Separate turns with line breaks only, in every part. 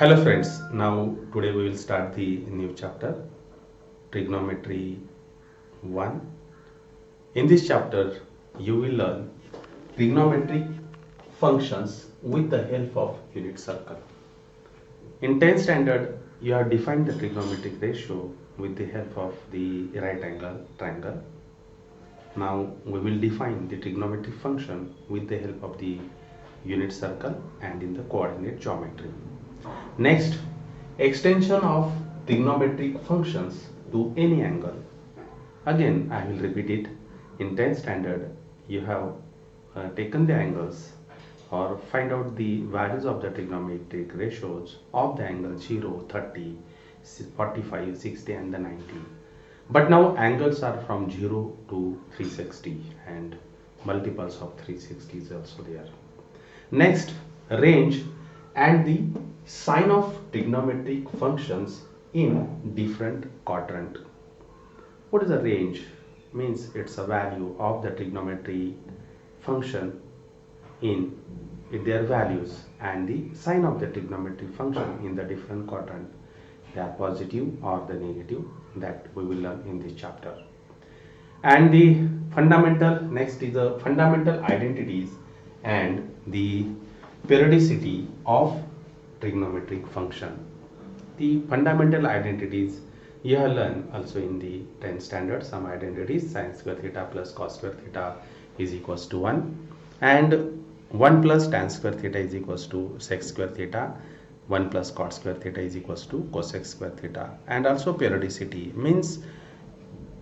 Hello friends, now today we will start the new chapter Trigonometry 1. In this chapter you will learn trigonometric functions with the help of unit circle. In 10th standard you have defined the trigonometric ratio with the help of the right angle triangle. Now we will define the trigonometric function with the help of the unit circle and in the coordinate geometry. Next, extension of trigonometric functions to any angle. Again, I will repeat it. In 10th standard, you have taken the angles or find out the values of the trigonometric ratios of the angle 0, 30, 45, 60 and the 90. But now angles are from 0 to 360 and multiples of 360 is also there. Next, range and the sign of trigonometric functions in different quadrant. What is a range? Means it's a value of the trigonometry function in their values and the sign of the trigonometric function in the different quadrant. They are positive or the negative, that we will learn in this chapter. And the fundamental, next is the fundamental identities and the periodicity of trigonometric function. The fundamental identities you have learned also in the 10th standard. Some identities: sin square theta plus cos square theta is equals to 1, and 1 plus tan square theta is equals to sec square theta, 1 plus cot square theta is equals to cosec square theta. And also periodicity means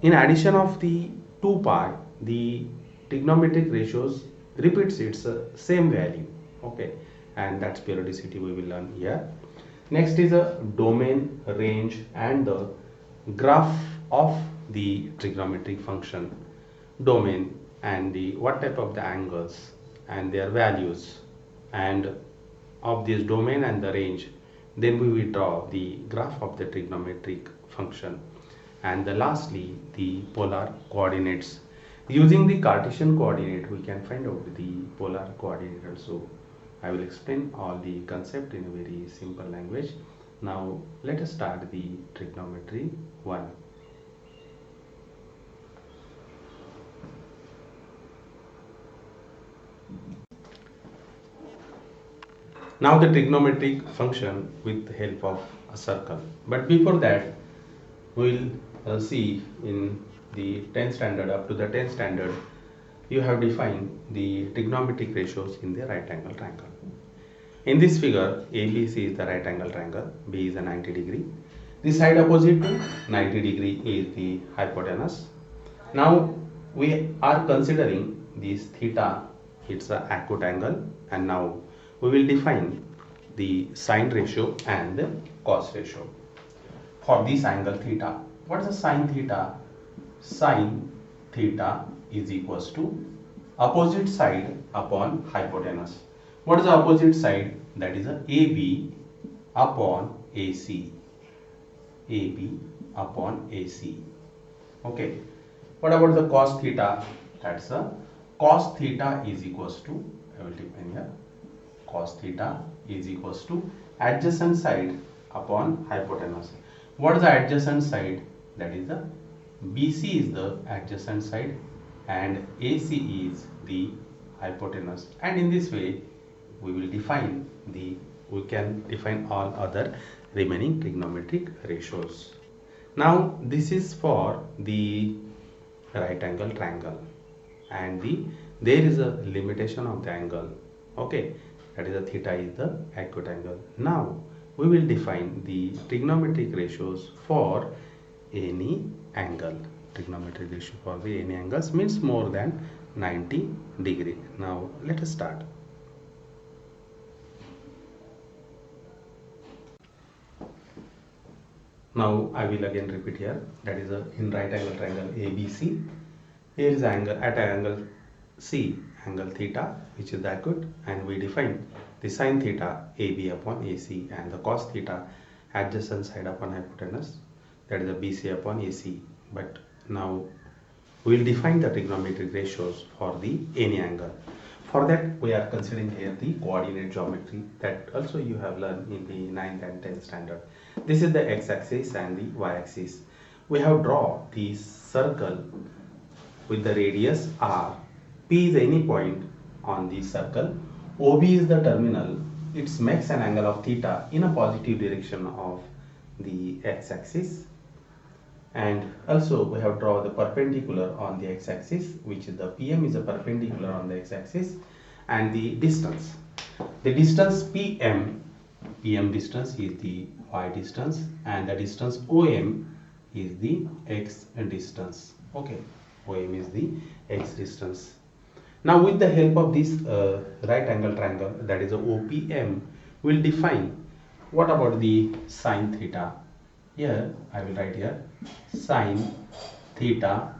in addition of the 2 pi, the trigonometric ratios repeats its same value. Okay, and that's periodicity we will learn here. Next is a domain, range and the graph of the trigonometric function. Domain and the what type of the angles and their values, and of this domain and the range, then we will draw the graph of the trigonometric function. And the lastly, the polar coordinates. Using the Cartesian coordinate we can find out the polar coordinate also. I will explain all the concept in a very simple language. Now let us start the trigonometry 1. Now the trigonometric function with the help of a circle. But before that, we will see in the 10th standard, up to the 10th standard, you have defined the trigonometric ratios in the right angle triangle. In this figure, ABC is the right angle triangle, B is a 90 degree. The side opposite to 90 degree is the hypotenuse. Now we are considering this theta, it's a acute angle, and now we will define the sine ratio and the cos ratio for this angle theta. What is the sine theta? Sine theta is equals to opposite side upon hypotenuse. What is the opposite side? That is a AB upon AC. AB upon AC. Okay. What about the cos theta? That's a cos theta is equals to, I will define here, cos theta is equals to adjacent side upon hypotenuse. What is the adjacent side? That is the BC is the adjacent side and AC is the hypotenuse. And in this way we will define we can define all other remaining trigonometric ratios. Now this is for the right angle triangle, and there is a limitation of the angle. Okay, that is the theta is the acute angle. Now we will define the trigonometric ratios for any angle. Trigonometric ratio for the any angles means more than 90 degree. Now let us start. Now I will again repeat here, that is in right angle triangle ABC. Here is angle at angle C, angle theta, which is the acute, and we define the sine theta AB upon AC and the cos theta adjacent side upon hypotenuse, that is the BC upon AC. But now we will define the trigonometric ratios for the any angle. For that, we are considering here the coordinate geometry that also you have learned in the 9th and 10th standard. This is the x-axis and the y-axis. We have drawn the circle with the radius r. P is any point on the circle. OB is the terminal. It makes an angle of theta in a positive direction of the x-axis. And also we have drawn the perpendicular on the x-axis, which is the PM is a perpendicular on the x-axis, and the distance. The distance PM distance is the y distance, and the distance OM is the x distance. Okay, OM is the x distance. Now with the help of this right angle triangle, that is a OPM, we will define what about the sine theta. Here I will write here sine theta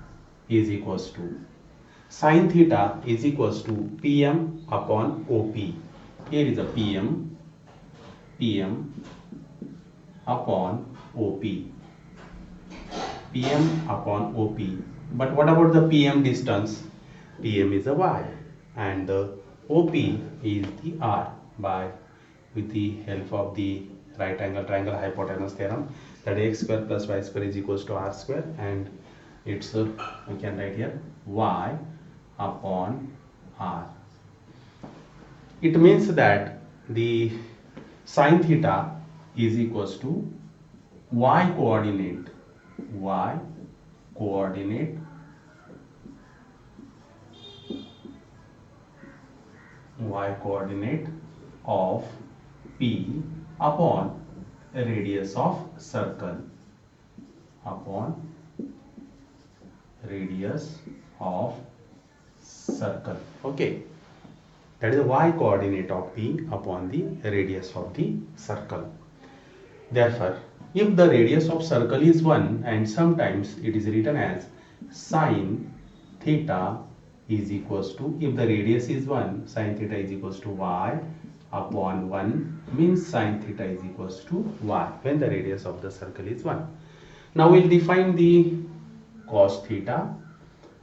is equals to PM upon OP. Here is a PM upon OP. PM upon OP. But what about the PM distance? PM is a y and the OP is the r with the help of the right angle triangle hypotenuse theorem, that x square plus y square is equals to r square, and it's we can write here y upon r. It means that the sine theta is equals to y coordinate of P upon radius of circle Okay, that is the y coordinate of P upon the radius of the circle. Therefore, if the radius of circle is 1, and sometimes it is written as sine theta is equals to, if the radius is 1, sine theta is equals to y upon 1, means sine theta is equals to y when the radius of the circle is 1. Now we will define the cos theta.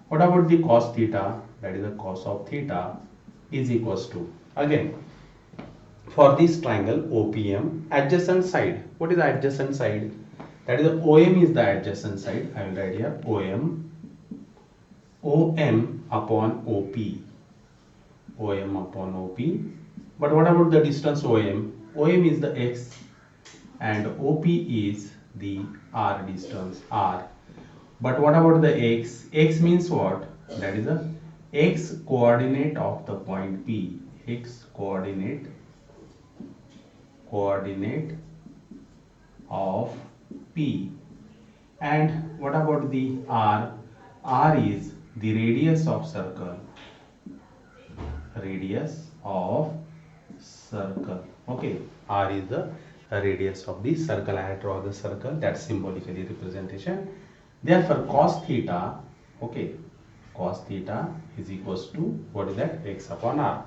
What about the cos theta? That is the cos of theta is equals to, again, for this triangle OPM, adjacent side. What is the adjacent side? That is the OM is the adjacent side. I will write here OM upon OP. But what about the distance OM? OM is the x and OP is the r distance r. But what about the x? X means what? That is the x coordinate of the point P. X coordinate of P. And what about the r? R is the radius of circle. Okay, r is the radius of the circle. I draw the circle, that's symbolically representation. Therefore cos theta, okay, cos theta is equals to, what is that? X upon r.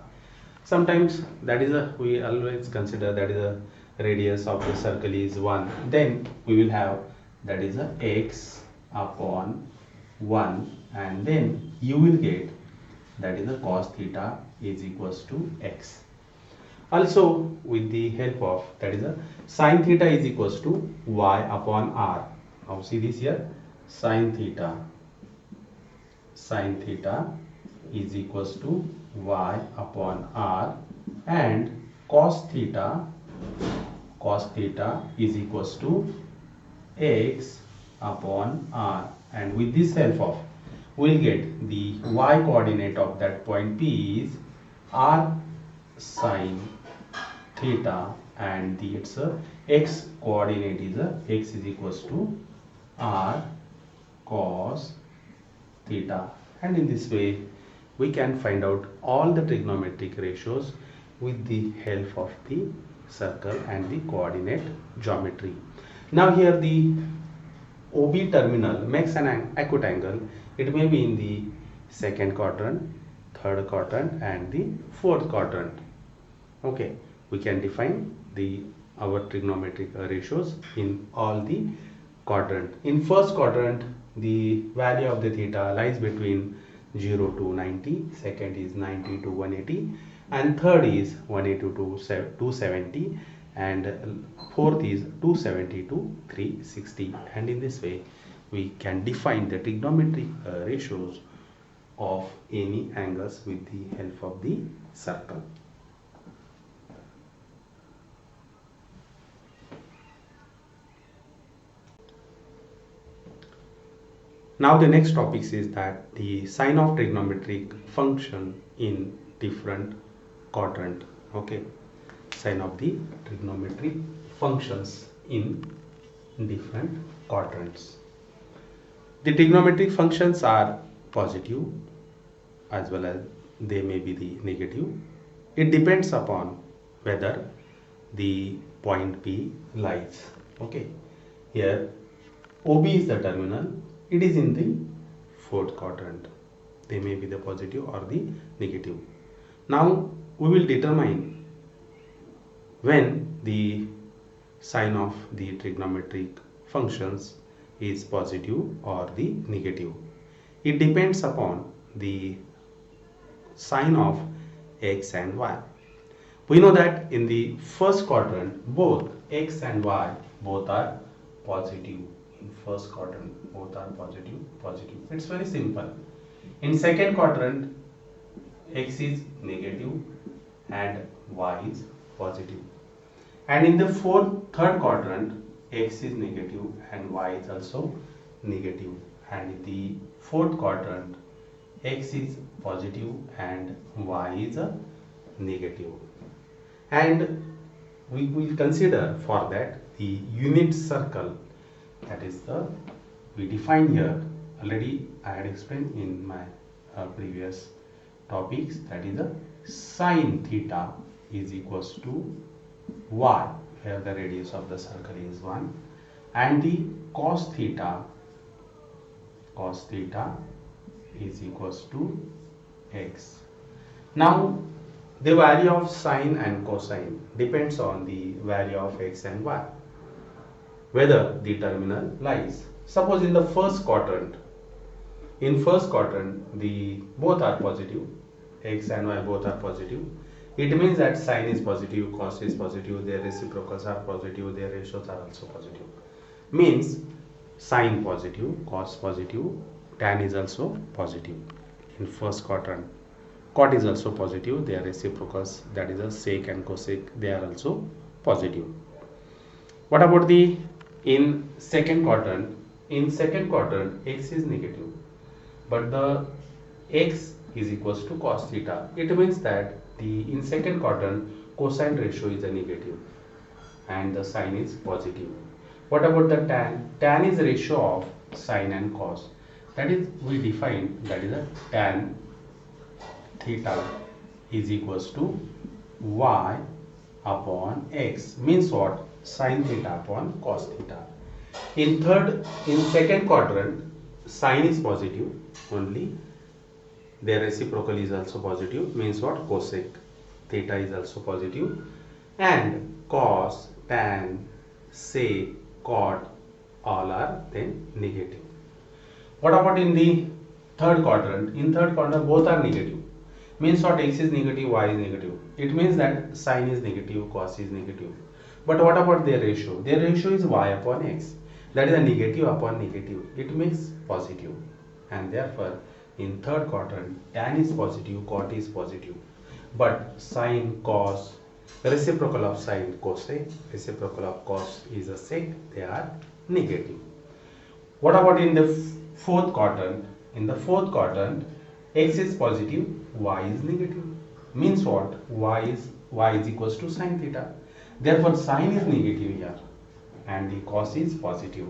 Sometimes that is a, we always consider that is a radius of the circle is 1, then we will have that is a x upon 1, and then you will get that is a cos theta is equals to x. Also with the help of that is a sine theta is equals to y upon r. Now see this here, sine theta is equals to y upon r, and cos theta is equals to x upon r, and with this help of we'll get the y coordinate of that point P is r sine theta, and the its x coordinate is x is equals to r cos theta. And in this way we can find out all the trigonometric ratios with the help of the circle and the coordinate geometry. Now here the OB terminal makes an acute angle. It may be in the second quadrant, third quadrant, and the fourth quadrant. Okay, we can define our trigonometric ratios in all the quadrant. In first quadrant, the value of the theta lies between 0 to 90, second is 90 to 180, and third is 180 to 270, and fourth is 270 to 360. And in this way we can define the trigonometric ratios of any angles with the help of the circle. Now the next topic is that the sign of trigonometric function in different quadrant. Okay, sign of the trigonometric functions in different quadrants. The trigonometric functions are positive as well as they may be the negative. It depends upon whether the point P lies. Okay, here OB is the terminal. It is in the fourth quadrant. They may be the positive or the negative. Now we will determine when the sign of the trigonometric functions is positive or the negative. It depends upon the sign of x and y. We know that in the first quadrant both x and y both are positive. In first quadrant both are positive. It's very simple. In second quadrant x is negative and y is positive, and in the third quadrant x is negative and y is also negative, and in the fourth quadrant x is positive and y is negative. And we will consider for that the unit circle, that is the we define here already. I had explained in my previous topics, that is the sine theta is equals to y, where the radius of the circle is 1, and the cos theta is equals to x. Now the value of sine and cosine depends on the value of x and y, whether the terminal lies. Suppose in the first quadrant, the both are positive, x and y both are positive. It means that sine is positive, cos is positive, their reciprocals are positive, their ratios are also positive. Means sine positive, cos positive, tan is also positive. In first quadrant, cot is also positive, their reciprocals, that is a sec and cosec, they are also positive. What about the in second quadrant? In second quadrant x is negative, but the x is equals to cos theta. It means that the in second quadrant cosine ratio is a negative and the sine is positive. What about the tan? Tan is the ratio of sine and cos. That is we define, that is a tan theta is equals to y upon x. Means what? Sine theta upon cos theta. In second quadrant sine is positive only, their reciprocal is also positive, means what? Cosec theta is also positive, and cos, tan, sec, cot all are then negative. What about in the third quadrant? In third quadrant both are negative, means what? X is negative, y is negative. It means that sine is negative, cos is negative. But what about their ratio? Their ratio is y upon x, that is a negative upon negative. It makes positive, and therefore in third quadrant tan is positive, cot is positive, but sine, cos, reciprocal of sine cosec, reciprocal of cos is a sec, they are negative. What about in the fourth quadrant? In the fourth quadrant x is positive, y is negative. Means what? Y is equals to sine theta. Therefore sine is negative here and the cos is positive.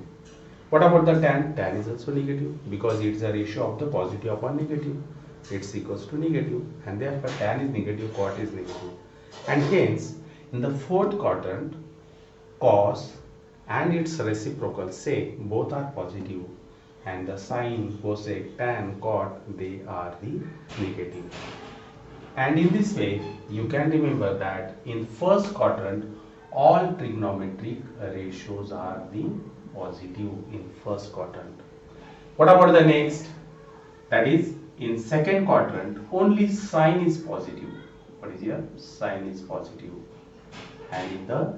What about the tan? Tan is also negative because it is a ratio of the positive upon negative. It's equals to negative, and therefore tan is negative, cot is negative. And hence in the fourth quadrant cos and its reciprocal sec both are positive, and the sine, cosec, tan, cot, they are the negative. And in this way you can remember that in first quadrant all trigonometric ratios are the positive in first quadrant. What about the next? That is in second quadrant only sine is positive. What is here? Sine is positive. And in the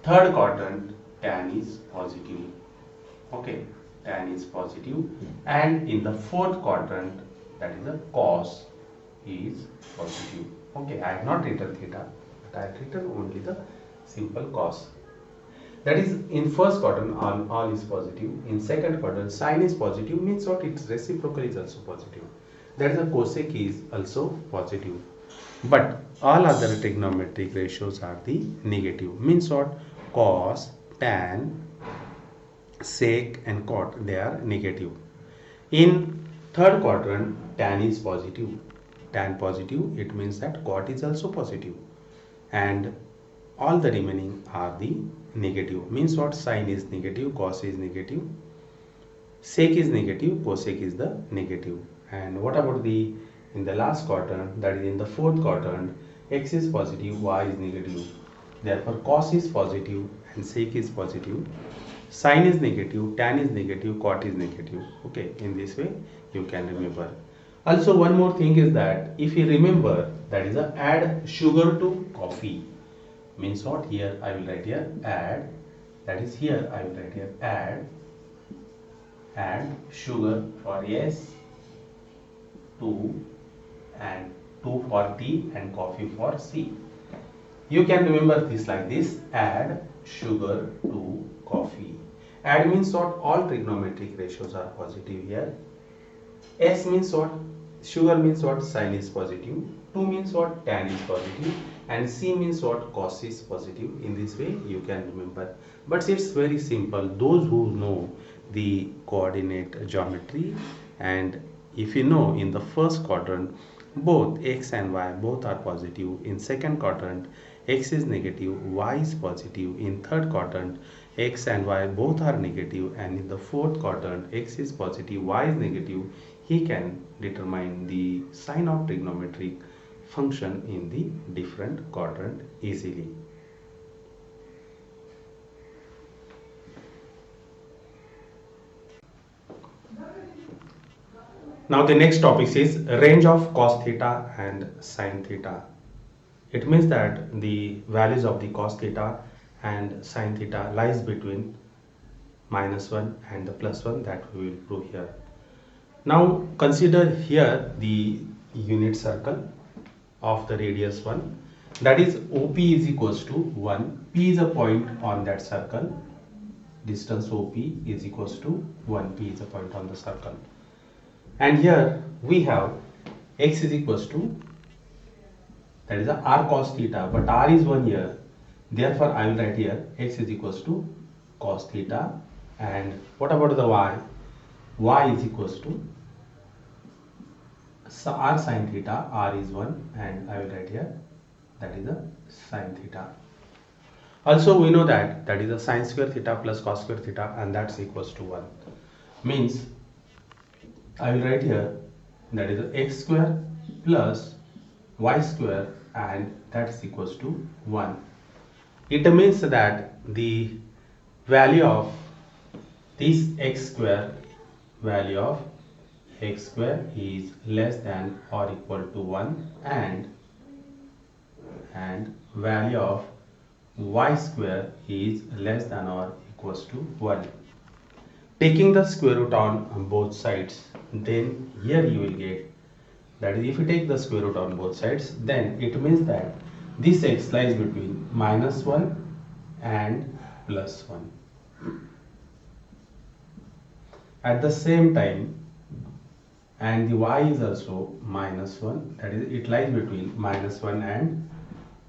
third quadrant tan is positive. Okay, tan is positive. And in the fourth quadrant, that is the cos is positive. Okay, I have not written theta, but I have written only the simple cos. That is, in first quadrant all is positive. In second quadrant sine is positive, means what? Its reciprocal is also positive. That is, the cosec is also positive. But all other trigonometric ratios are the negative. Means what? Cos, tan, sec and cot, they are negative. In third quadrant tan is positive. Tan positive, it means that cot is also positive. And all the remaining are the negative. Means what? Sine is negative, cos is negative, sec is negative, cosec is the negative. And what about the in the last quadrant, that is in the fourth quadrant, x is positive, y is negative. Therefore cos is positive and sec is positive, sine is negative, tan is negative, cot is negative. Okay, in this way you can remember. Also one more thing is that if you remember, that is a add sugar to coffee. Means what? Here I will write here add, that is here I will write here add sugar for S, 2 and 2 for T and coffee for C. You can remember this like this: add sugar to coffee. Add means what? All trigonometric ratios are positive here. S means what? Sugar means what? Sine is positive. 2 means what? Tan is positive. And C means what? Cos is positive. In this way you can remember. But it's very simple. Those who know the coordinate geometry, and if you know in the first quadrant both x and y both are positive, in second quadrant x is negative, y is positive, in third quadrant x and y both are negative, and in the fourth quadrant x is positive, y is negative, he can determine the sign of trigonometric function in the different quadrant easily. Now the next topic is range of cos theta and sin theta. It means that the values of the cos theta and sin theta lies between -1 and the +1, that we will prove here. Now consider here the unit circle of the radius 1, that is OP is equals to 1. P is a point on that circle. Distance OP is equals to 1. P is a point on the circle. And here we have x is equals to, that is a r cos theta, but r is 1 here. Therefore I will write here x is equals to cos theta. And what about the y? Y is equals to r sin theta. R is 1 and I will write here that is a sin theta. Also we know that that is a sin square theta plus cos square theta, and that's equals to 1. Means I will write here that is a x square plus y square, and that's equals to 1. It means that the value of this x square, value of x square is less than or equal to 1, and value of y square is less than or equals to 1. Taking the square root on both sides, then here you will get, that is if you take the square root on both sides, then it means that this x lies between -1 and +1. At the same time, and the y is also -1, that is it lies between -1 and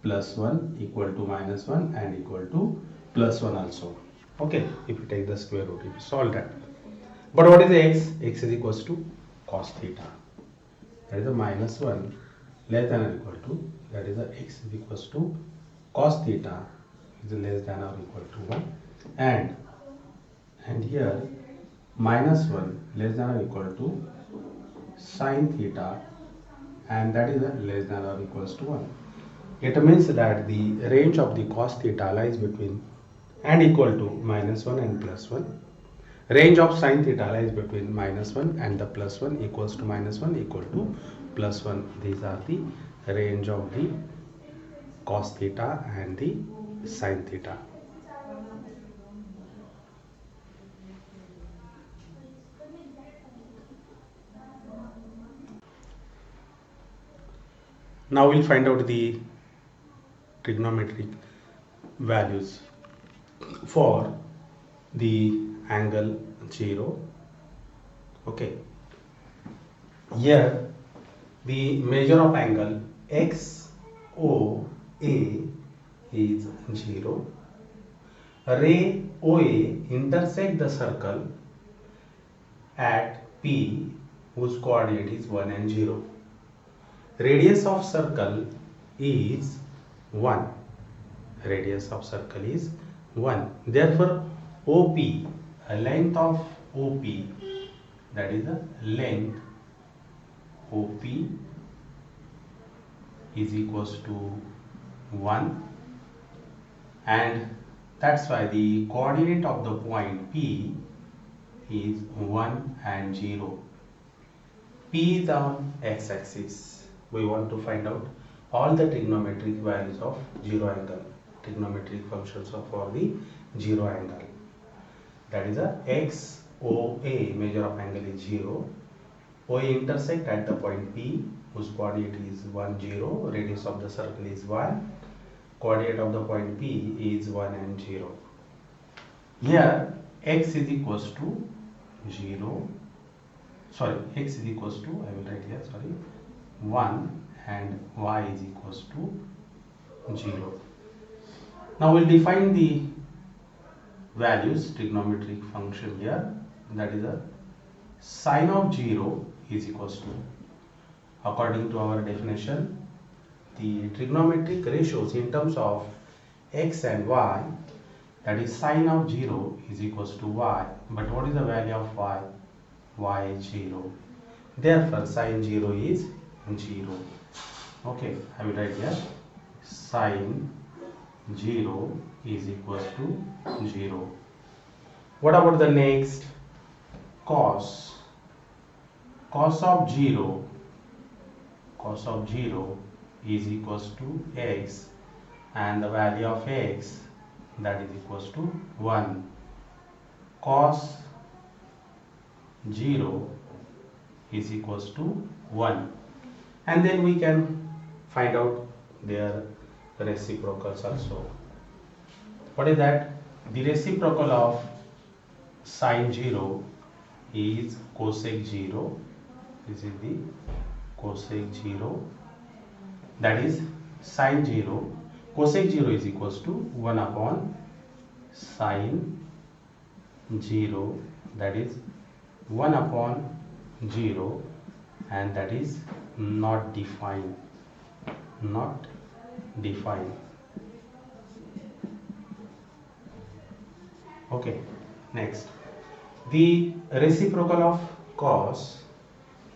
+1, equal to -1 and equal to +1 also. Okay, if you take the square root, if you solve that. But what is the x? X is equals to cos theta. That is a -1 less than or equal to, that is a x is equals to cos theta is less than or equal to 1, and here -1 less than or equal to sin theta, and that is a less than or equals to 1. It means that the range of the cos theta lies between and equal to -1 and +1. Range of sin theta lies between -1 and the +1 equals to -1 equal to +1. These are the range of the cos theta and the sin theta. Now we'll find out the trigonometric values for the angle 0. Okay, here the measure of angle XOA is 0. Ray OA intersect the circle at P whose coordinate is 1 and 0. Radius of circle is 1. Radius of circle is 1. Therefore, OP, a length of OP, that is the length OP is equals to 1, and that's why the coordinate of the point P is 1 and 0. P is on x-axis. We want to find out all the trigonometric values of 0 angle, trigonometric functions for the 0 angle. That is a XOA, measure of angle is 0. OA intersect at the point P whose coordinate is 1, 0. Radius of the circle is 1. Coordinate of the point P is 1 and 0. Here x is equals to 0. Sorry, x is equals to, I will write here, sorry, 1, and y is equals to 0. Now we'll define the values, trigonometric function here, that is a sine of 0 is equals to, according to our definition, the trigonometric ratios in terms of x and y, that is sine of 0 is equals to y. But what is the value of y? Y is 0. Therefore, sine 0 is 0. Okay, I will write here sine 0 is equals to 0. What about the next? Cos. Cos of 0 is equals to x, and the value of x, that is equals to 1. Cos 0 is equals to 1, and then we can find out their reciprocals also. What is that? The reciprocal of sine 0 is cosec 0. This is the cosec 0, that is sine 0. Cosec 0 is equals to 1 upon sine 0, that is 1 upon 0, and that is not defined. Not defined. Okay, next. The reciprocal of cos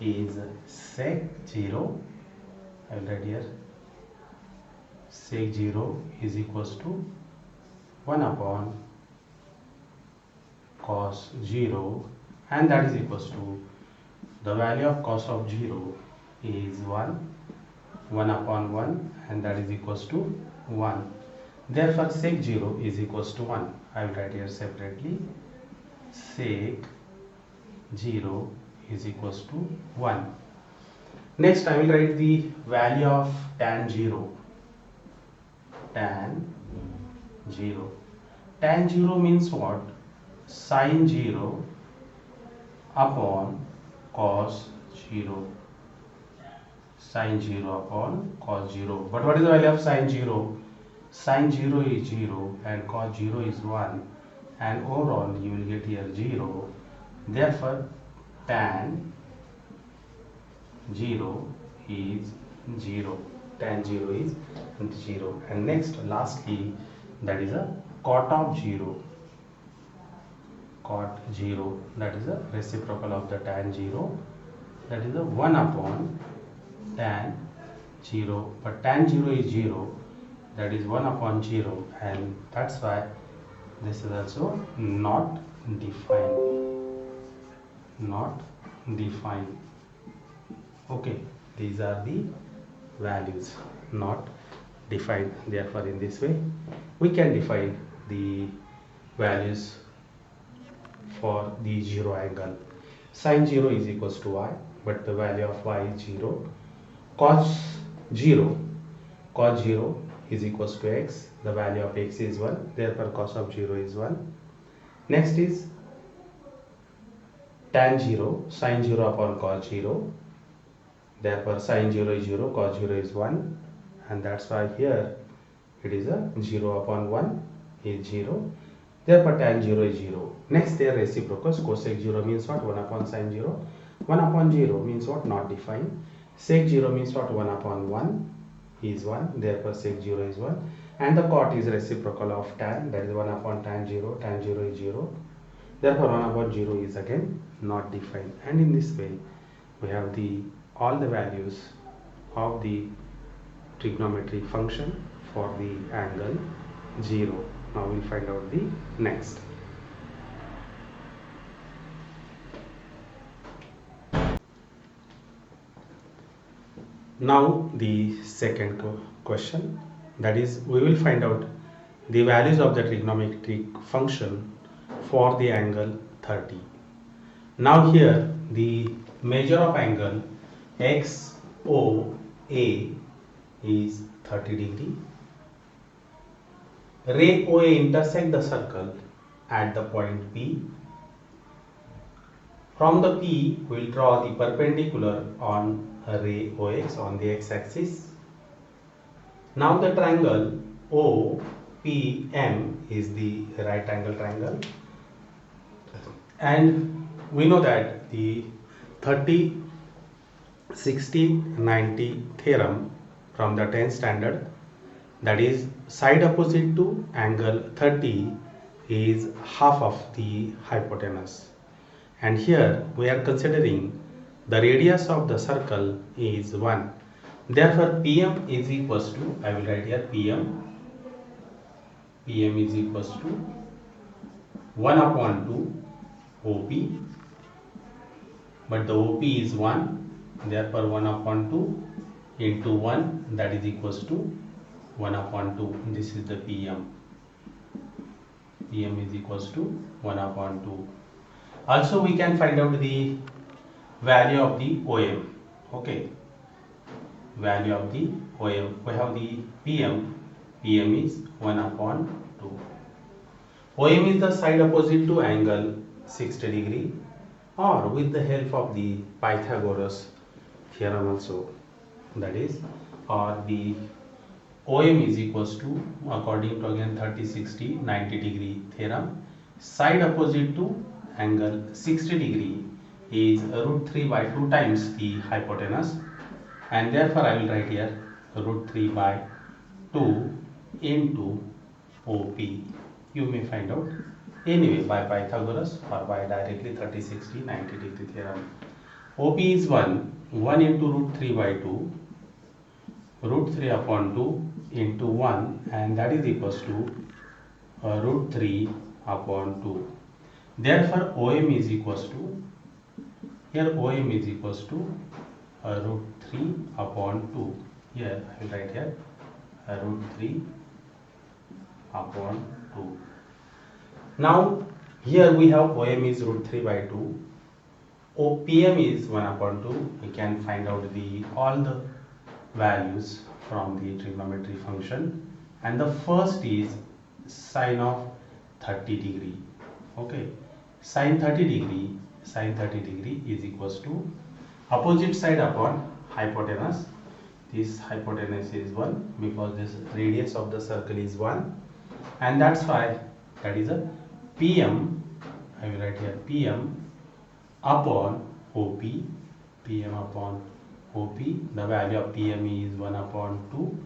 is sec 0. I will write here sec 0 is equals to 1 upon cos 0, and that is equals to the value of cos of 0 is 1 upon 1, and that is equals to 1. Therefore, sec 0 is equals to 1. I will write here separately sec 0 is equals to 1. Next, I will write the value of tan 0. Tan 0. Tan 0 means what? Sine 0 upon cos 0. Sine 0 upon cos 0. But what is the value of sine 0? Sine 0 is 0 and cos 0 is 1, and overall you will get here 0. Therefore, tan 0 is 0. Tan 0 is 0. And next, lastly, that is a cot of 0. Cot 0, that is a reciprocal of the tan 0, that is a 1 upon tan 0. But tan 0 is 0, that is 1 upon 0, and that's why this is also not define, not define. Okay, these are the values not defined. Therefore, in this way we can define the values for the 0 angle. Sine 0 is equals to y, but the value of y is 0. Cos 0, cos 0 is equals to x, the value of x is 1, therefore cos of 0 is 1. Next is tan 0, sine 0 upon cos 0, therefore sine 0 is 0, cos 0 is 1, and that's why here it is a 0 upon 1 is 0, therefore tan 0 is 0. Next, their reciprocals. Cosec 0 means what? 1 upon sine 0. 1 upon 0 means what? Not defined. Sec 0 means what? 1 upon 1 is 1, therefore sec 0 is 1. And the cot is reciprocal of tan, that is 1 upon tan 0 is 0. Therefore 1 upon 0 is again not defined. And in this way we have all the values of the trigonometric function for the angle 0. Now we'll find out the next. Now the second question, that is we will find out the values of the trigonometric function for the angle 30. Now here the measure of angle XOA is 30 degree. Ray OA intersect the circle at the point P. From the P we will draw the perpendicular on ray OX on the x-axis. Now the triangle OPM is the right angle triangle, and we know that the 30, 60, 90 theorem from the 10th standard, that is side opposite to angle 30 is half of the hypotenuse, and here we are considering the radius of the circle is 1. Therefore PM is equals to, I will write here PM is equals to 1 upon 2 OP, but the OP is 1, therefore 1 upon 2 into 1, that is equals to 1 upon 2. This is the PM is equals to 1 upon 2. Also we can find out the value of the OM. Okay, value of the OM. We have the PM is 1 upon 2. OM is the side opposite to angle 60 degree, or with the help of the Pythagoras theorem also, that is, or the OM is equals to, according to again 30, 60, 90 degree theorem, side opposite to angle 60 degree is root 3 by 2 times the hypotenuse, and therefore I will write here root 3 by 2 into OP. You may find out anyway by Pythagoras or by directly 30, 60, 90 degree theorem. OP is 1 into root 3 by 2, root 3 upon 2 into 1, and that is equals to root 3 upon 2. Therefore OM is equals to, here OM is equals to root 3 upon 2. Here I will write here root 3 upon 2. Now here we have OM is root 3 by 2, OPM is 1 upon 2. We can find out all the values from the trigonometry function, and the first is sine of 30 degree. Okay, sine 30 degree is equals to opposite side upon hypotenuse. This hypotenuse is 1 because this radius of the circle is 1, and that's why that is a PM. I will write here PM upon OP. PM upon OP. The value of PM is 1 upon 2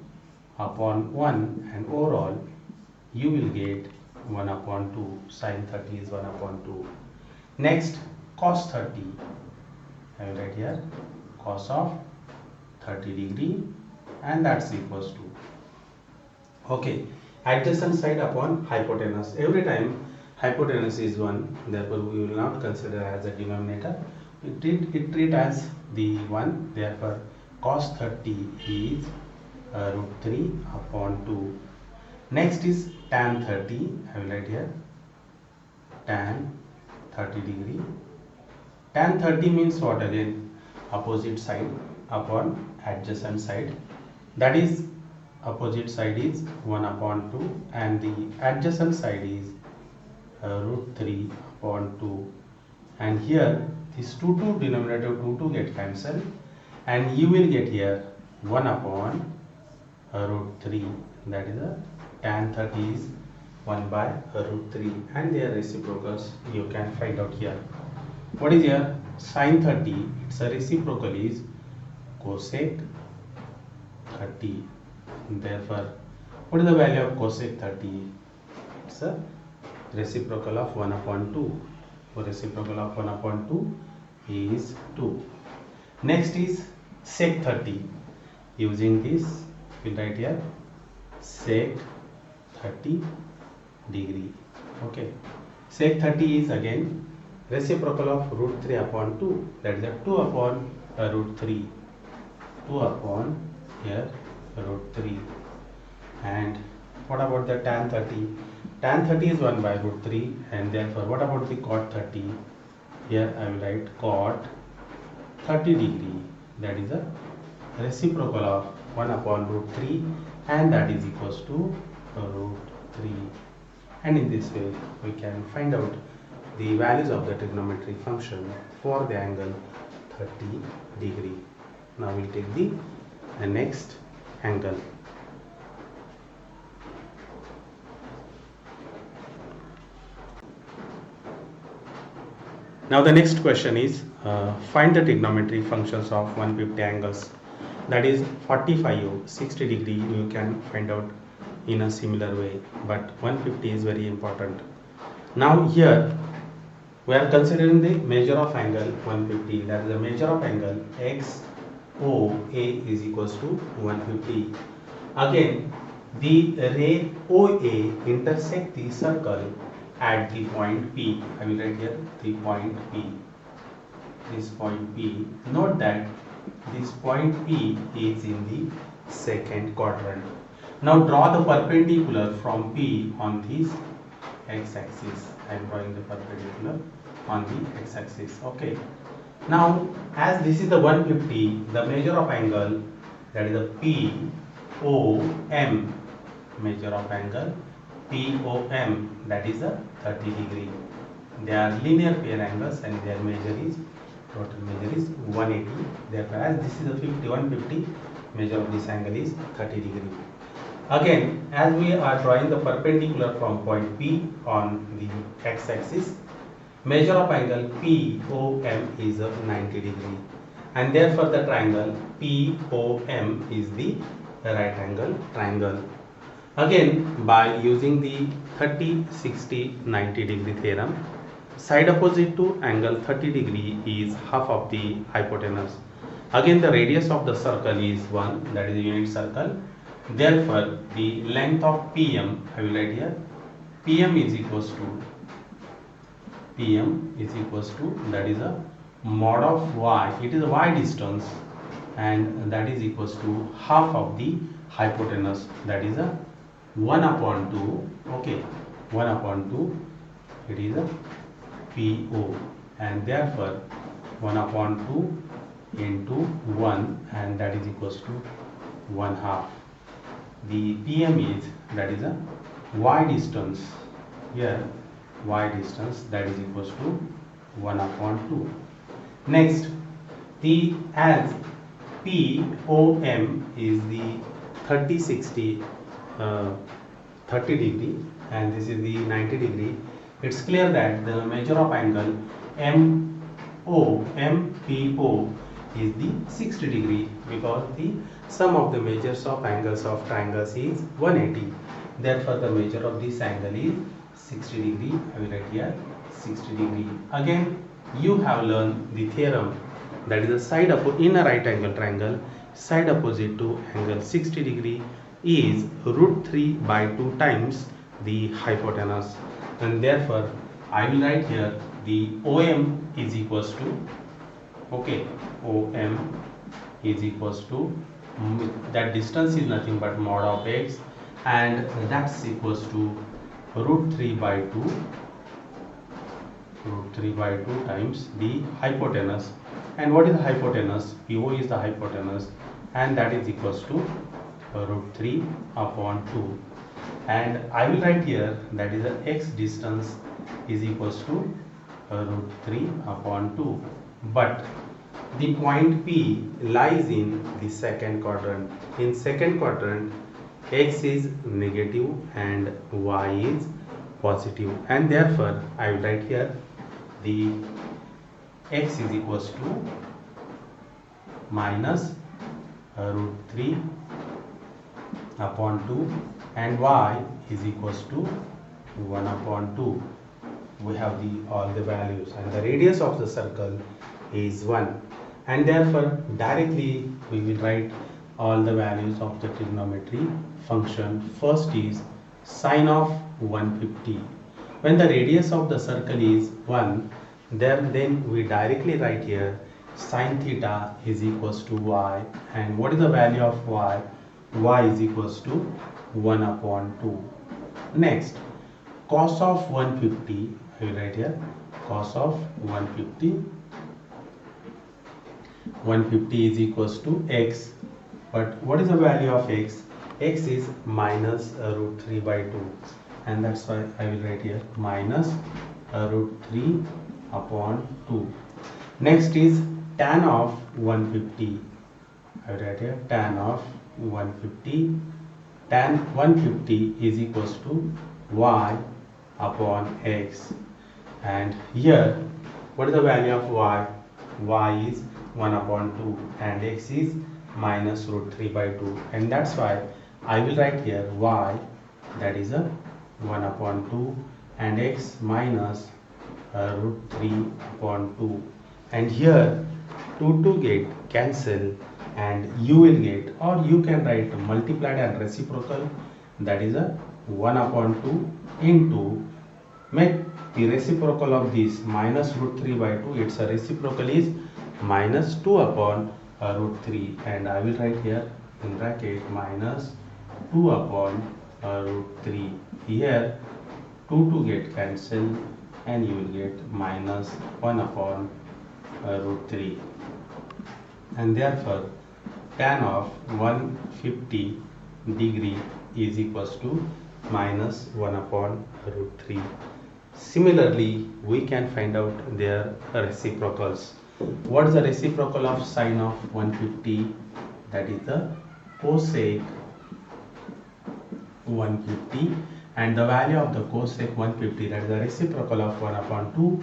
upon 1, and overall you will get 1 upon 2. Sine 30 is 1 upon 2. Next, cos 30. I will write here cos of 30 degree, and that's equals to, okay, adjacent side upon hypotenuse. Every time hypotenuse is 1, therefore we will not consider as a denominator. It treat as the 1, therefore cos 30 is root 3 upon 2. Next is tan 30, I will write here tan 30 degree. Tan 30 means what again? Opposite side upon adjacent side. That is, opposite side is 1 upon 2 and the adjacent side is root 3 upon 2. And here this 2 denominator 2 get cancelled and you will get here 1 upon root 3. That is a tan 30 is 1 by root 3 and their reciprocals you can find out here. What is here? Sin 30, its a reciprocal is cosec 30. Therefore, what is the value of cosec 30? It's a reciprocal of 1 upon 2. So reciprocal of 1 upon 2 is 2. Next is sec 30. Using this, we write here sec 30 degree. Okay. Sec 30 is again reciprocal of root 3 upon 2. That is a 2 upon root 3. 2 upon here root 3. And what about the tan 30? Tan 30 is 1 by root 3 and therefore what about the cot 30? Here I will write cot 30 degree. That is a reciprocal of 1 upon root 3 and that is equals to root 3. And in this way we can find out the values of the trigonometric function for the angle 30 degree. Now we will take the next angle. Now the next question is find the trigonometric functions of 150 angles. That is 45, 60 degree you can find out in a similar way, but 150 is very important. Now here we are considering the measure of angle 150. That is the measure of angle XOA is equals to 150. Again, the ray OA intersect the circle at the point P. I will write here the point P. This point P. Note that this point P is in the second quadrant. Now draw the perpendicular from P on this x-axis. I am drawing the perpendicular on the x-axis. Okay. Now, as this is the 150, the measure of angle, that is the POM, measure of angle POM, that is a 30 degree. They are linear pair angles and their measure is, total measure is 180. Therefore, as this is a 150, measure of this angle is 30 degree. Again, as we are drawing the perpendicular from point P on the x-axis, measure of angle POM is of 90 degree and therefore the triangle POM is the right angle triangle. Again, by using the 30, 60, 90 degree theorem, side opposite to angle 30 degree is half of the hypotenuse. Again, the radius of the circle is 1, that is a unit circle. Therefore, the length of PM, I will write here, PM is equals to that is a mod of y. It is a y distance and that is equals to half of the hypotenuse, that is a 1 upon 2. Okay, 1 upon 2, it is a PO and therefore 1 upon 2 into 1 and that is equals to 1/2. The PM is, that is a y distance, here y distance, that is equals to 1 upon 2. Next, the as POM is the 30, 60, 30 degree and this is the 90 degree. It's clear that the measure of angle MPO is the 60 degree because the sum of the measures of angles of triangles is 180. Therefore, the measure of this angle is 60 degree. I will write here 60 degree. Again, you have learned the theorem, that is the side in a right angle triangle, side opposite to angle 60 degree is root 3 by 2 times the hypotenuse, and therefore I will write here the OM is equals to, okay, OM is equals to, that distance is nothing but mod of x, and that's equals to root 3 by 2 times the hypotenuse. And what is the hypotenuse? PO is the hypotenuse, and that is equals to root 3 upon 2. And I will write here that is the x distance is equals to root 3 upon 2. But the point P lies in the second quadrant. In second quadrant, x is negative and y is positive, and therefore I will write here the x is equals to minus root 3 upon 2, and y is equals to 1 upon 2. We have all the values, and the radius of the circle is 1, and therefore directly we will write all the values of the trigonometry function. First is sine of 150. When the radius of the circle is 1, then we directly write here sine theta is equals to y, and what is the value of y? Y is equals to 1 upon 2. Next, cos of 150, I will write here cos of 150 is equals to x, but what is the value of x? X is minus root 3 by 2, and that's why I will write here minus root 3 upon 2. Next is tan of 150. I will write here tan of 150. Tan 150 is equals to y upon x, and here what is the value of y? Y is 1 upon 2, and x is minus root 3 by 2, and that's why I will write here y, that is a 1 upon 2, and x minus root 3 upon 2, and here 2 get cancel, and you will get, or you can write multiplied and reciprocal, that is a 1 upon 2 into, make the reciprocal of this minus root 3 by 2, its a reciprocal is minus 2 upon root 3, and I will write here in bracket minus 2 upon root 3. Here 2 get cancelled, and you will get minus 1 upon root 3, and therefore tan of 150 degree is equals to minus 1 upon root 3. Similarly, we can find out their reciprocals. What is the reciprocal of sine of 150? That is the cosec 150, and the value of the cosec 150, that is the reciprocal of 1 upon 2,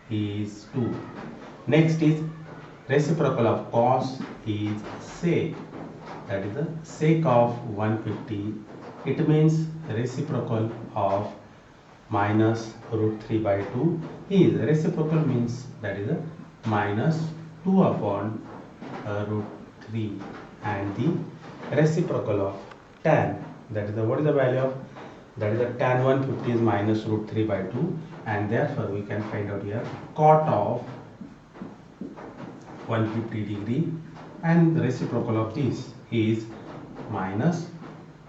is 2. Next is reciprocal of cos is sec, that is the sec of 150. It means reciprocal of minus root 3 by 2 is reciprocal, means that is a minus 2 upon root 3, and the reciprocal of tan, that is the, what is the value of, that is the tan 150 is minus root 3 by 2, and therefore we can find out here cot of 150 degree, and the reciprocal of this is minus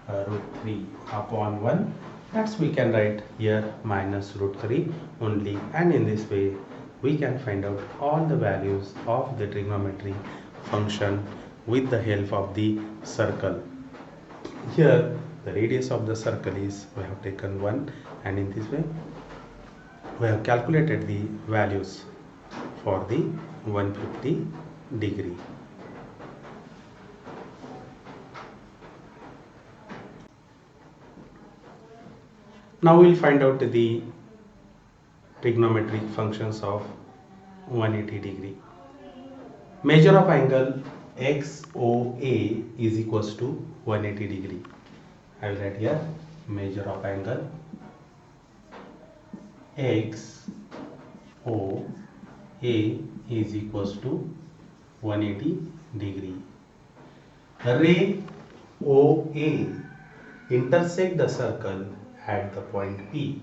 root 3 upon 1. That's we can write here minus root 3 only, and in this way we can find out all the values of the trigonometry function with the help of the circle. Here the radius of the circle is, we have taken 1, and in this way we have calculated the values for the 150 degree. Now we will find out the trigonometric functions of 180 degree. Measure of angle XOA is equals to 180 degree. I will write here measure of angle XOA is equals to 180 degree. Ray OA intersect the circle at the point P.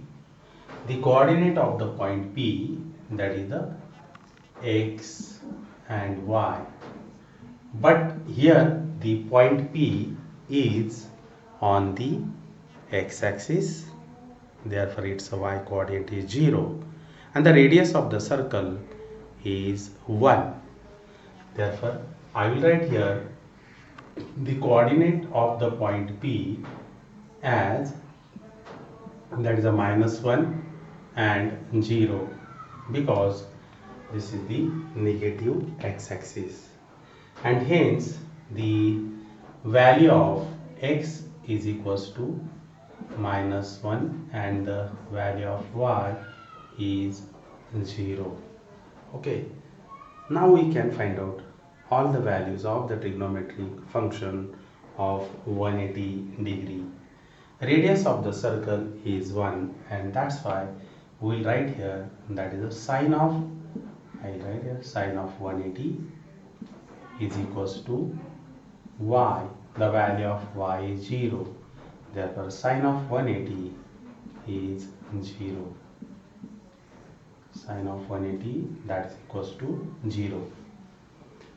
the coordinate of the point P, that is the x and y, but here the point P is on the x-axis, therefore its y coordinate is 0, and the radius of the circle is 1. Therefore I will write here the coordinate of the point P as, that is a -1 and 0, because this is the negative x-axis, and hence the value of x is equals to -1 and the value of y is 0. Okay, now we can find out all the values of the trigonometric function of 180 degree. Radius of the circle is 1, and that's why we will write here, that is the sine of, I will write here sine of 180 is equals to y, the value of y is 0, therefore sine of 180 is 0. Sine of 180, that is equals to 0.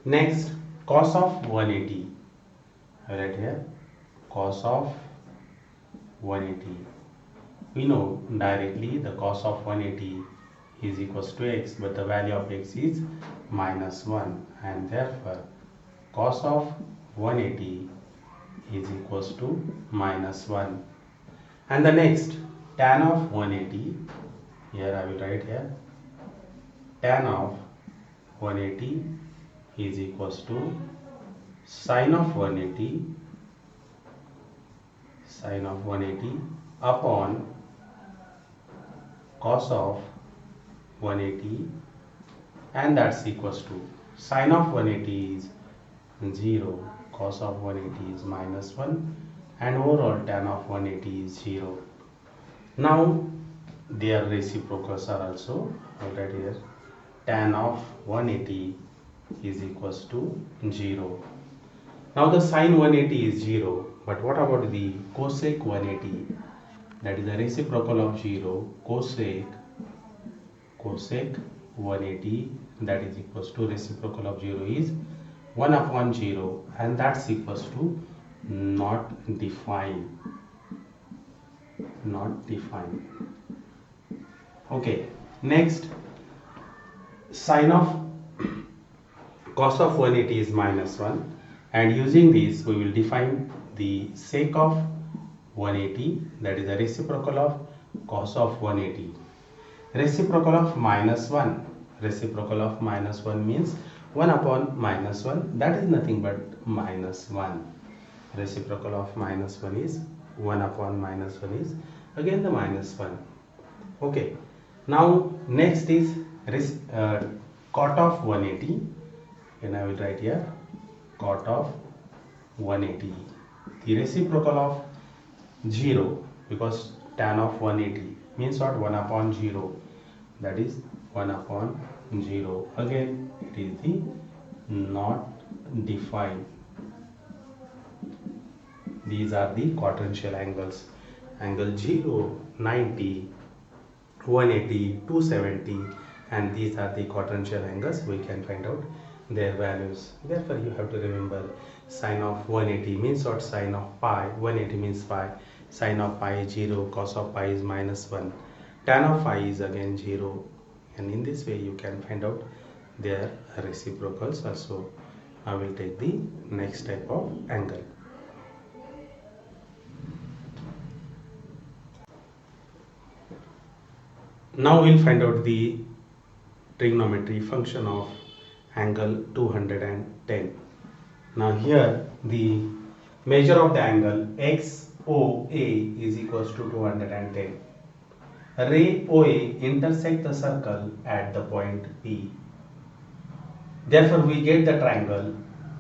Next, cos of 180, I will write here cos of 180. We know directly the cos of 180 is equals to x, but the value of x is -1, and therefore cos of 180 is equals to -1. And the next, tan of 180, here I will write here tan of 180 is equals to sine of 180 upon cos of 180, and that's equals to sine of 180 is 0, cos of 180 is -1, and overall tan of 180 is 0. Now their reciprocals are also already here. Tan of 180 is equals to 0. Now the sine 180 is 0, but what about the cosec 180? That is the reciprocal of 0, cosec 180, that is equals to reciprocal of 0 is 1 upon 0, and that's equals to not defined. Okay, next, sine of cos of 180 is -1, and using this we will define the sec of 180, that is the reciprocal of cos of 180. Reciprocal of -1 means 1 upon -1, that is nothing but -1. Reciprocal of -1 is 1 upon -1 is again the -1. Okay, now next is cot of 180, and I will write here cot of 180. The reciprocal of 0, because tan of 180 means what? 1 upon 0, that is 1 upon 0. Again it is the not defined. These are the quadrantial angles: angle 0, 90, 180, 270, and these are the quadrantial angles. We can find out their values. Therefore you have to remember, sine of 180 means what? Sine of pi, 180 means pi, sine of pi is 0, cos of pi is -1, tan of phi is again 0, and in this way you can find out their reciprocals also. I will take the next type of angle. Now we'll find out the trigonometry function of angle 210. Now here the measure of the angle XOA is equals to 210. Ray OA intersect the circle at the point P. Therefore we get the triangle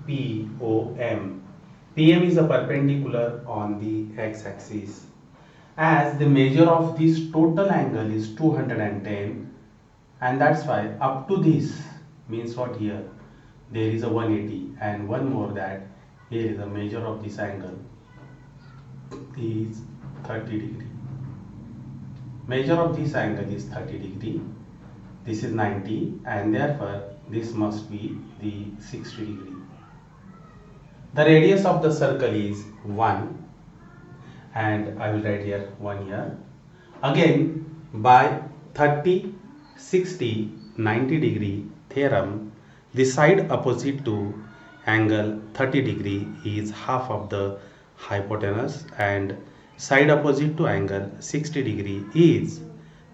POM. PM is a perpendicular on the x-axis. As the measure of this total angle is 210, and that's why up to this means what? Here there is a 180, and one more, that here is the measure of this angle is 30 degree. Measure of this angle is 30 degree. This is 90 and therefore this must be the 60 degree. The radius of the circle is 1 and I will write here 1 here. Again by 30, 60, 90 degree theorem, the side opposite to angle 30 degree is half of the hypotenuse and side opposite to angle 60 degree is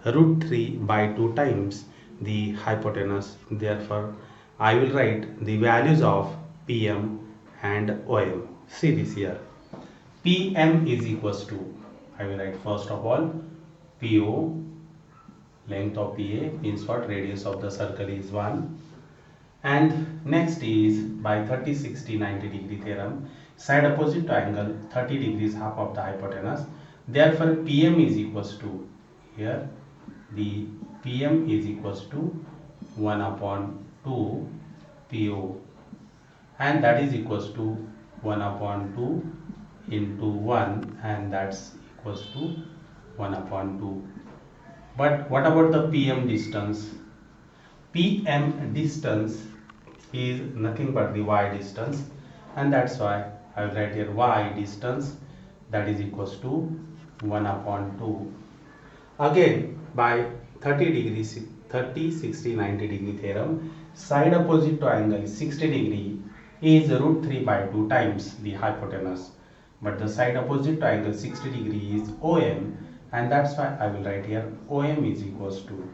root 3 by 2 times the hypotenuse. Therefore, I will write the values of PM and OM. See this here. PM is equals to, I will write first of all, PO, length of PA means what? Radius of the circle is 1. And next is by 30, 60, 90 degree theorem, side opposite to angle 30 degrees half of the hypotenuse. Therefore, PM is equals to, here the PM is equals to 1 upon 2 PO, and that is equals to 1 upon 2 into 1, and that's equals to 1 upon 2. But what about the PM distance? PM distance is nothing but the Y distance, and that's why I will write here Y distance, that is equals to 1 upon 2. Again by 30 degrees, 30, 60, 90 degree theorem, side opposite to angle 60 degree is root 3 by 2 times the hypotenuse, but the side opposite to angle 60 degree is OM, and that's why I will write here OM is equals to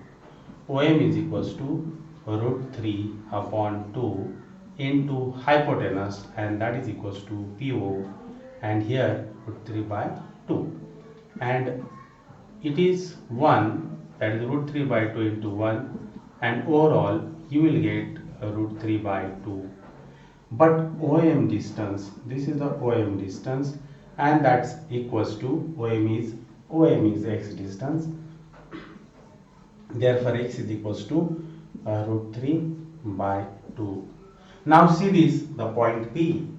root 3 upon 2 into hypotenuse, and that is equals to PO, and here root 3 by 2, and it is 1, that is root 3 by 2 into 1, and overall you will get root 3 by 2. But OM distance, this is the OM distance, and that's equals to OM is X distance. Therefore, X is equals to root 3 by 2. Now see this, the point P.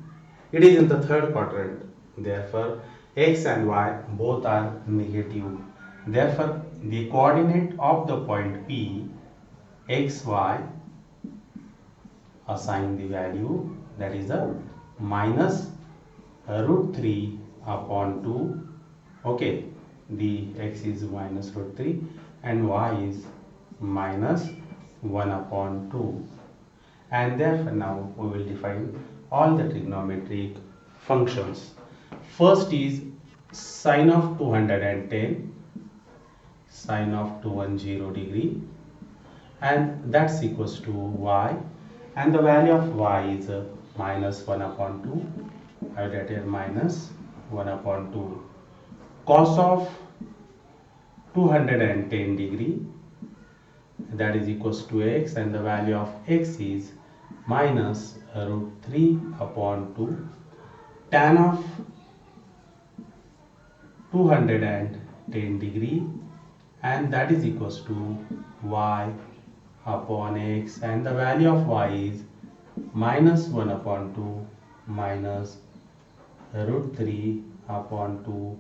It is in the third quadrant. Therefore, X and Y both are negative. Therefore, the coordinate of the point P, X, Y, assign the value, that is a minus root 3 upon 2. Okay, the X is minus root 3 and Y is minus 1 upon 2. And therefore now we will define all the trigonometric functions. First is sine of 210, sine of 210 degree, and that's equals to Y, and the value of Y is minus 1 upon 2. I will write here minus 1 upon 2. Cos of 210 degree, that is equals to X, and the value of X is minus root 3 upon 2. Tan of 210 degree, and that is equals to Y upon X, and the value of Y is minus 1 upon 2 minus root 3 upon 2,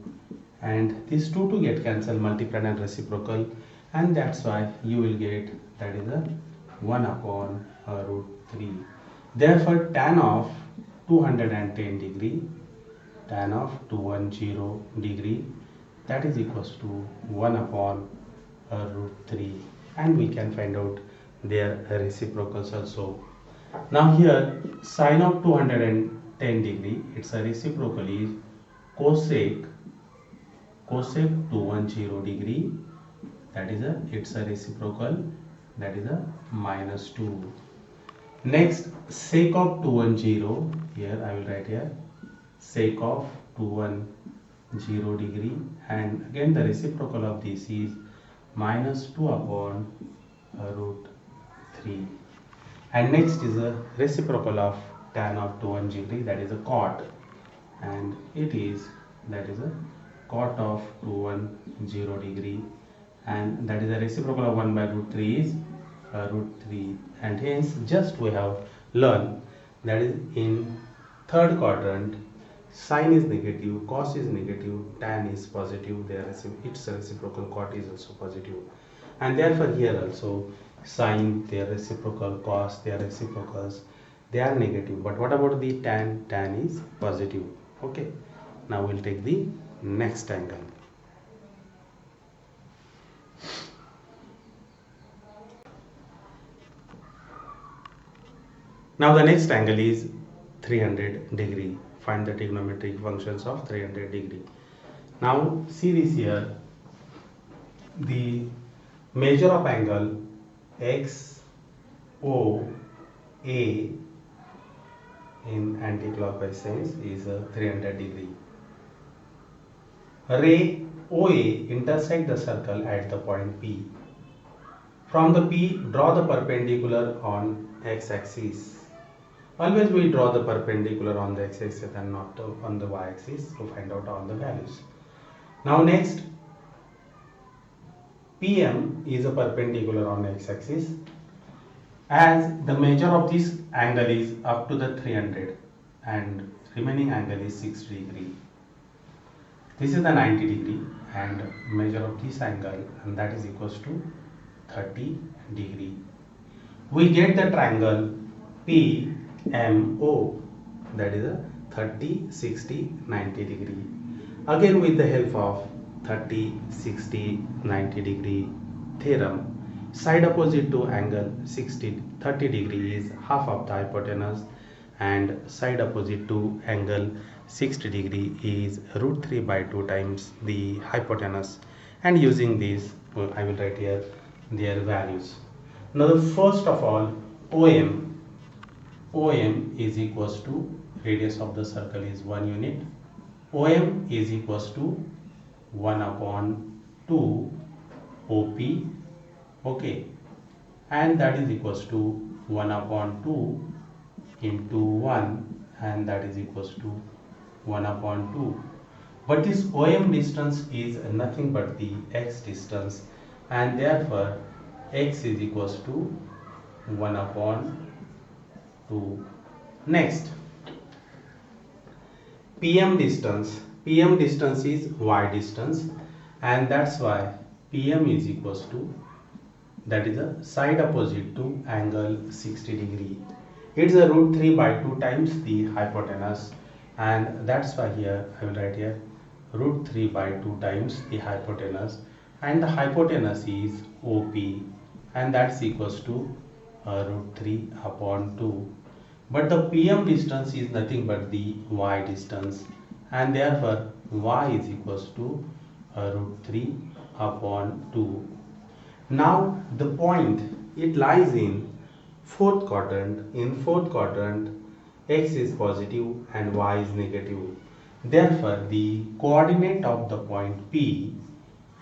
and these two get cancelled, multiplied and reciprocal, and that's why you will get, that is a 1 upon root 3. Therefore, tan of 210 degree, tan of 210 degree, that is equals to 1 upon root 3, and we can find out their reciprocals also. Now here sine of 210 degree, it's a reciprocal is cosec 210 degree, that is it's a reciprocal, that is a minus 2. Next sec of 210, here I will write here sec of 210 degree, and again the reciprocal of this is minus 2 upon root 3. And next is a reciprocal of tan of 210 degree, that is a cot, and it is, that is a cot of 210 degree, and that is a reciprocal of 1 by root 3 is root 3, and hence just we have learned that is in third quadrant Sine is negative, cos is negative, tan is positive, its reciprocal cot is also positive. And therefore here also sine, their reciprocal, cos, their reciprocals, they are negative. But what about the tan? Tan is positive. Okay. Now we'll take the next angle. Now the next angle is 300 degree. Find the trigonometric functions of 300 degree. Now see this here. The measure of angle X O A in anti-clockwise sense is 300 degree. Ray OA intersect the circle at the point P. From the P, draw the perpendicular on x-axis. Always we draw the perpendicular on the x-axis and not on the y-axis to find out all the values. Now next, PM is a perpendicular on x-axis. As the measure of this angle is up to the 300 and remaining angle is 60 degree. This is the 90 degree and measure of this angle, and that is equals to 30 degree. We get the triangle PMO, that is a 30, 60, 90 degree. Again with the help of 30, 60, 90 degree theorem, side opposite to angle 30 degree is half of the hypotenuse, and side opposite to angle 60 degree is root 3 by 2 times the hypotenuse. And using this, I will write here their values. Now the first of all, OM is equals to, radius of the circle is 1 unit. OM is equals to 1 upon 2 OP, okay, and that is equals to 1 upon 2 into 1, and that is equals to 1 upon 2. But this OM distance is nothing but the x distance, and therefore x is equals to 1 upon 2. Next, PM distance is y distance, and that's why PM is equals to, that is a side opposite to angle 60 degree. It's a root 3 by 2 times the hypotenuse, and that's why here I will write here root 3 by 2 times the hypotenuse, and the hypotenuse is OP, and that's equals to root 3 upon 2. But the PM distance is nothing but the y distance, and therefore y is equals to root 3 upon 2. Now the point, it lies in fourth quadrant. In fourth quadrant, x is positive and y is negative. Therefore the coordinate of the point P,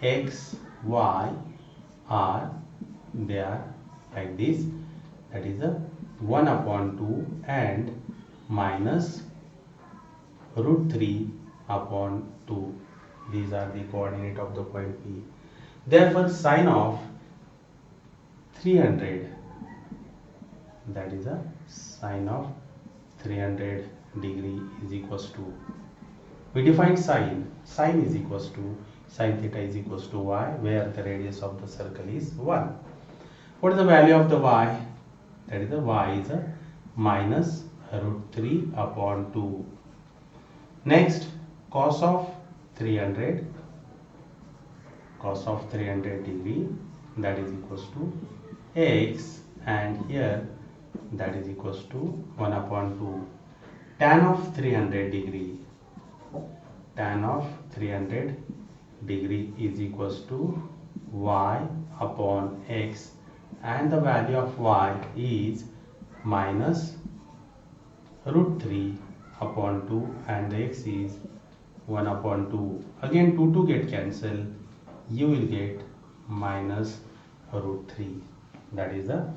x, y are, they are like this, that is a 1 upon 2 and minus root 3 upon 2. These are the coordinate of the point P. Therefore sine of 300, that is a sine of 300 degree is equals to, we define sine is equals to, sine theta is equals to y, where the radius of the circle is 1. What is the value of the y? That is the y is a minus root 3 upon 2. Next, cos of 300 degree, that is equals to x, and here that is equals to 1 upon 2. Tan of 300 degree is equals to y upon x, and the value of y is minus root 3 upon 2, and the x is 1 upon 2. Again 2 get cancelled, you will get minus root 3. That is the,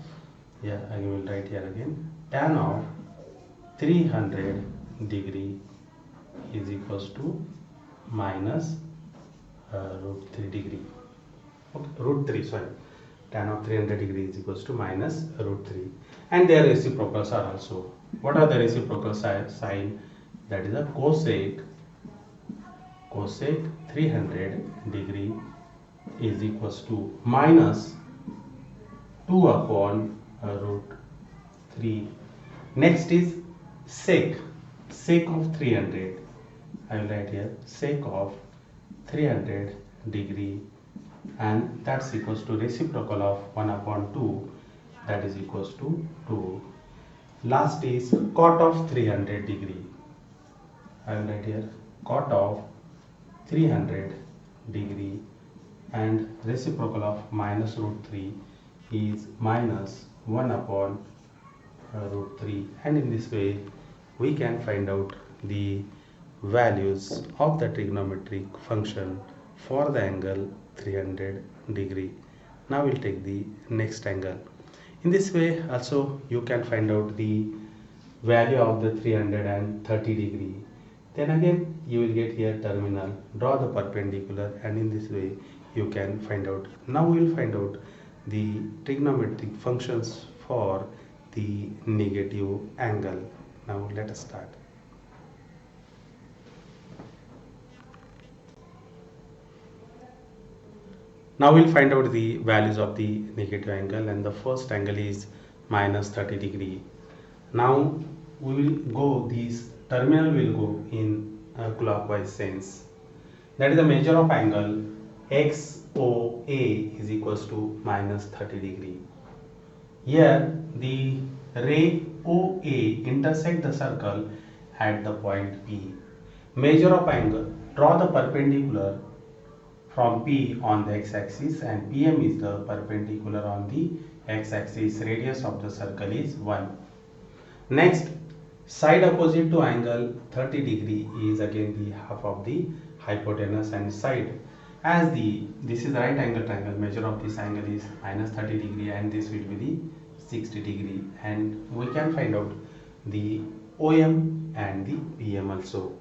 here I will write here again, tan of 300 degree is equals to minus root 3 degree. Okay, root 3, sorry. Tan of 300 degree is equals to minus root 3. And their reciprocals are also. What are the reciprocals? Sine that is a cosec 300 degree is equals to minus 2 upon root 3. Next is sec of 300. I will write here sec of 300 degree, and that's equals to reciprocal of 1 upon 2, that is equals to 2. Last is cot of 300 degree. I will write here cot of 300 degree, and reciprocal of minus root 3 is minus 1 upon root 3, and in this way we can find out the values of the trigonometric function for the angle 300 degree. Now we'll take the next angle. In this way also you can find out the value of the 330 degree. Then again you will get here terminal, draw the perpendicular, and in this way you can find out. Now we will find out the trigonometric functions for the negative angle. Now let us start. Now we'll find out the values of the negative angle, and the first angle is minus 30 degree. Now we will go, this terminal will go in a clockwise sense. That is the measure of angle XOA is equals to minus 30 degree. Here the ray OA intersect the circle at the point P. Measure of angle, draw the perpendicular from P on the x-axis, and PM is the perpendicular on the x-axis. Radius of the circle is 1. Next, side opposite to angle 30 degree is again the half of the hypotenuse, and side, as this is right angle triangle, measure of this angle is minus 30 degree, and this will be the 60 degree, and we can find out the OM and the PM also.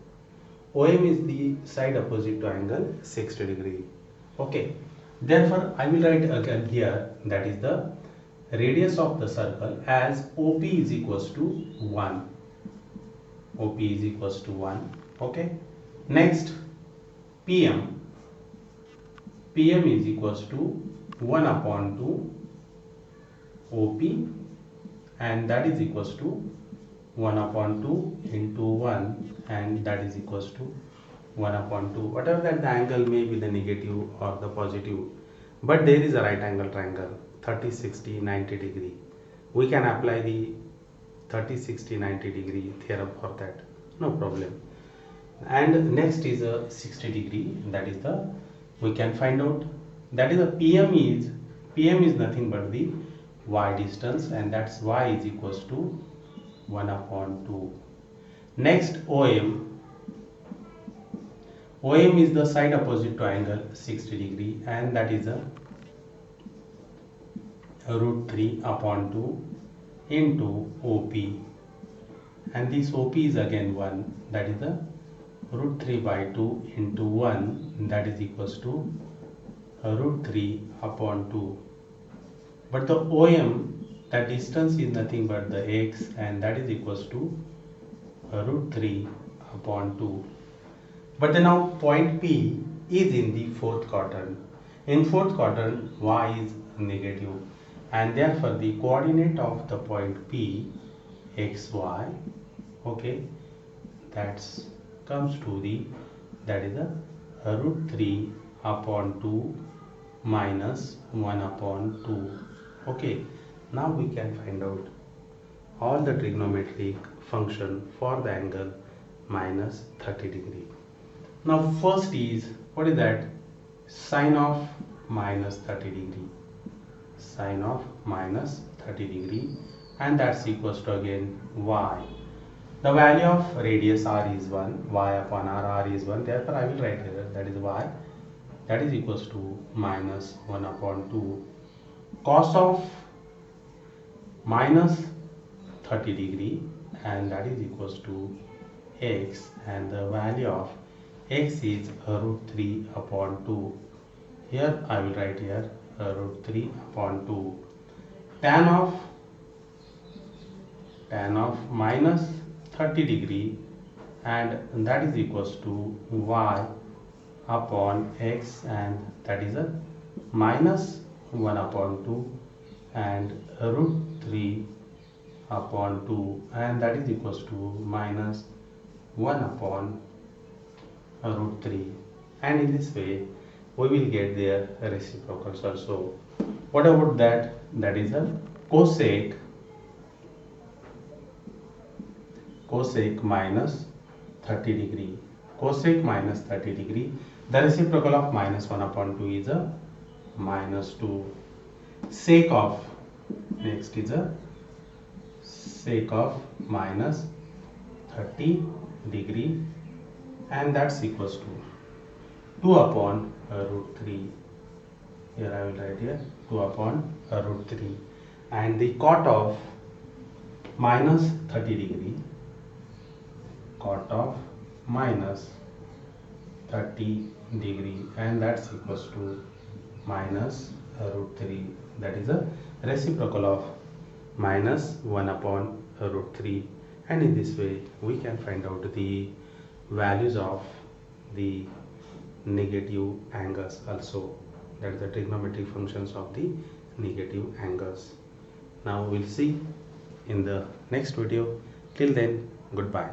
OM is the side opposite to angle 60 degree. Okay, therefore I will write again here, that is the radius of the circle as OP is equals to 1. OP is equals to 1. Okay, next PM. PM is equals to 1 upon 2 OP, and that is equals to 1 upon 2 into 1, and that is equals to 1 upon 2. Whatever that the angle may be, the negative or the positive, but there is a right angle triangle 30, 60, 90 degree. We can apply the 30, 60, 90 degree theorem for that, no problem. And next is a 60 degree, that is the, we can find out, that is the PM is nothing but the y distance, and that's y is equals to 1 upon 2. Next OM is the side opposite to angle 60 degree, and that is a root 3 upon 2 into OP, and this OP is again 1, that is the root 3 by 2 into 1, that is equals to root 3 upon 2. But the OM, that distance is nothing but the x, and that is equals to root 3 upon 2. But then now point P is in the fourth quadrant. In fourth quadrant y is negative, and therefore the coordinate of the point P xy, okay, that comes to the, that is the root 3 upon 2 minus 1 upon 2. Okay, now we can find out all the trigonometric function for the angle minus 30 degree. Now first is, what is that? Sine of minus 30 degree. Sine of minus 30 degree, and that's equals to again y. The value of radius r is 1, y upon r is 1, therefore I will write here, that is y, that is equals to minus 1 upon 2. Cos of minus 30 degree, and that is equals to x, and the value of x is root 3 upon 2. Here I will write here root 3 upon 2. Tan of minus 30 degree, and that is equals to y upon x, and that is a minus 1 upon 2 and root 3 upon 2, and that is equals to minus 1 upon root 3, and in this way we will get their reciprocals also. What about that? That is a cosec minus 30 degree. Cosec minus 30 degree. The reciprocal of minus 1 upon 2 is a minus 2. Sec of, next is a sec of minus 30 degree, and that's equals to 2 upon root 3. Here I will write here 2 upon root 3, and the cot of minus 30 degree, cot of minus 30 degree, and that's equals to minus root 3. That is a reciprocal of minus 1 upon root 3, and in this way we can find out the values of the negative angles also. That is the trigonometric functions of the negative angles. Now we'll see in the next video. Till then, goodbye.